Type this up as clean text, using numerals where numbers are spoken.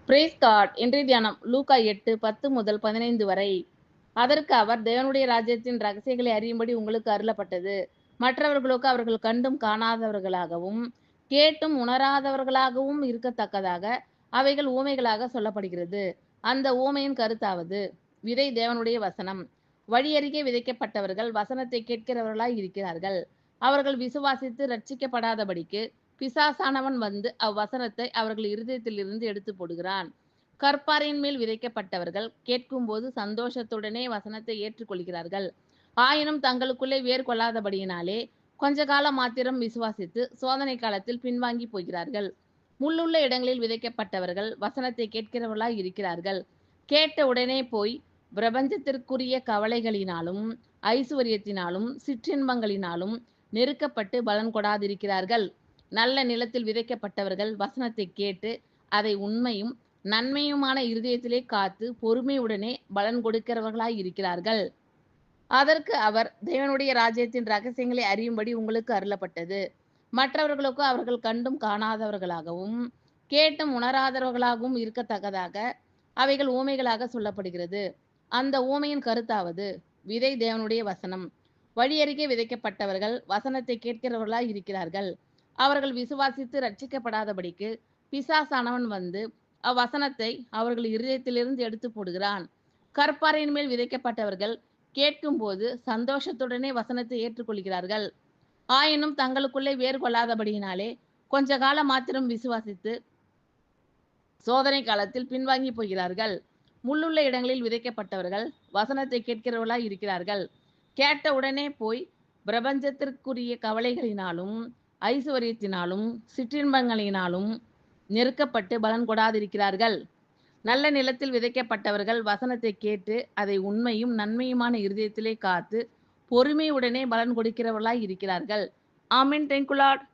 Brace card. இன்றைய தியானம் லூக்கா 8:10-15 வரை. அதற்கு அவர், தேவனுடைய ராஜ்யத்தின் ரகசியங்களை அறியும்படி உங்களுக்கு அருளப்பட்டது. மற்றவர்களுக்கு அவர்கள் கண்டும் காணாதவர்களாகவும் கேட்டும் உணராதவர்களாகவும் இருக்கத்தக்கதாக அவைகள் ஊமைகளாக சொல்லப்படுகிறது. அந்த ஊமையின் கருத்தாவது, விதை தேவனுடைய வசனம். வழியருகே விதைக்கப்பட்டவர்கள் வசனத்தை கேட்கிறவர்களாய் இருக்கிறார்கள். அவர்கள் விசுவாசித்து ரட்சிக்கப்படாதபடிக்கு பிசாசானவன் வந்து அவ்வசனத்தை அவர்கள் இருதயத்திலிருந்து எடுத்து போடுகிறான். கற்பாறையின் மேல் விதைக்கப்பட்டவர்கள் கேட்கும்போது சந்தோஷத்துடனே வசனத்தை ஏற்றுக்கொள்கிறார்கள். ஆயினும் தங்களுக்குள்ளே வேர் கொள்ளாதபடியினாலே கொஞ்ச காலம் மாத்திரம் விசுவாசித்து சோதனை காலத்தில் பின்வாங்கி போகிறார்கள். முள்ளுள்ள இடங்களில் விதைக்கப்பட்டவர்கள் வசனத்தை கேட்கிறவர்களாய் இருக்கிறார்கள். கேட்ட உடனே போய் பிரபஞ்சத்திற்குரிய கவலைகளினாலும் ஐசுவரியத்தினாலும் சிற்றின்பங்களினாலும் நெருக்கப்பட்டு பலன் கொடாதிருக்கிறார்கள். நல்ல நிலத்தில் விதைக்கப்பட்டவர்கள் வசனத்தை கேட்டு அதை உண்மையும் நன்மையுமான இருதயத்திலே காத்து பொறுமையுடனே பலன் கொடுக்கிறவர்களாய் இருக்கிறார்கள். அதற்கு அவர், தேவனுடைய ராஜ்யத்தின் ரகசியங்களை அறியும்படி உங்களுக்கு அருளப்பட்டது. மற்றவர்களுக்கோ அவர்கள் கண்டும் காணாதவர்களாகவும் கேட்டும் உணராதவர்களாகவும் இருக்கத்தக்கதாக அவைகள் ஊமைகளாக சொல்லப்படுகிறது. அந்த ஊமையின் கருத்தாவது, விதை தேவனுடைய வசனம். வழியருகே விதைக்கப்பட்டவர்கள் வசனத்தை கேட்கிறவர்களாய் இருக்கிறார்கள். அவர்கள் விசுவாசித்து ரட்சிக்கப்படாதபடிக்கு பிசாசானவன் வந்து அவ்வசனத்தை அவர்கள் இருதயத்திலிருந்து எடுத்து போடுகிறான். கற்பாறையின் மேல் விதைக்கப்பட்டவர்கள் கேட்கும்போது சந்தோஷத்துடனே வசனத்தை ஏற்றுக்கொள்கிறார்கள். ஆயினும் தங்களுக்குள்ளே வேறு கொள்ளாதபடியினாலே கொஞ்ச காலம் மாத்திரம் விசுவாசித்து சோதனை காலத்தில் பின்வாங்கி போகிறார்கள். முள்ளுள்ள இடங்களில் விதைக்கப்பட்டவர்கள் வசனத்தை கேட்கிறவர்களாய் இருக்கிறார்கள். கேட்ட உடனே போய் பிரபஞ்சத்திற்குரிய கவலைகளினாலும் ஐசுவரியத்தினாலும் சிற்றின்பங்களினாலும் நெருக்கப்பட்டு பலன் கொடாதிருக்கிறார்கள். நல்ல நிலத்தில் விதைக்கப்பட்டவர்கள் வசனத்தை கேட்டு அதை உண்மையும் நன்மையுமான இருதயத்திலே காத்து பொறுமையுடனே பலன் கொடுக்கிறவர்களாய் இருக்கிறார்கள். ஆமென். Thank you Lord.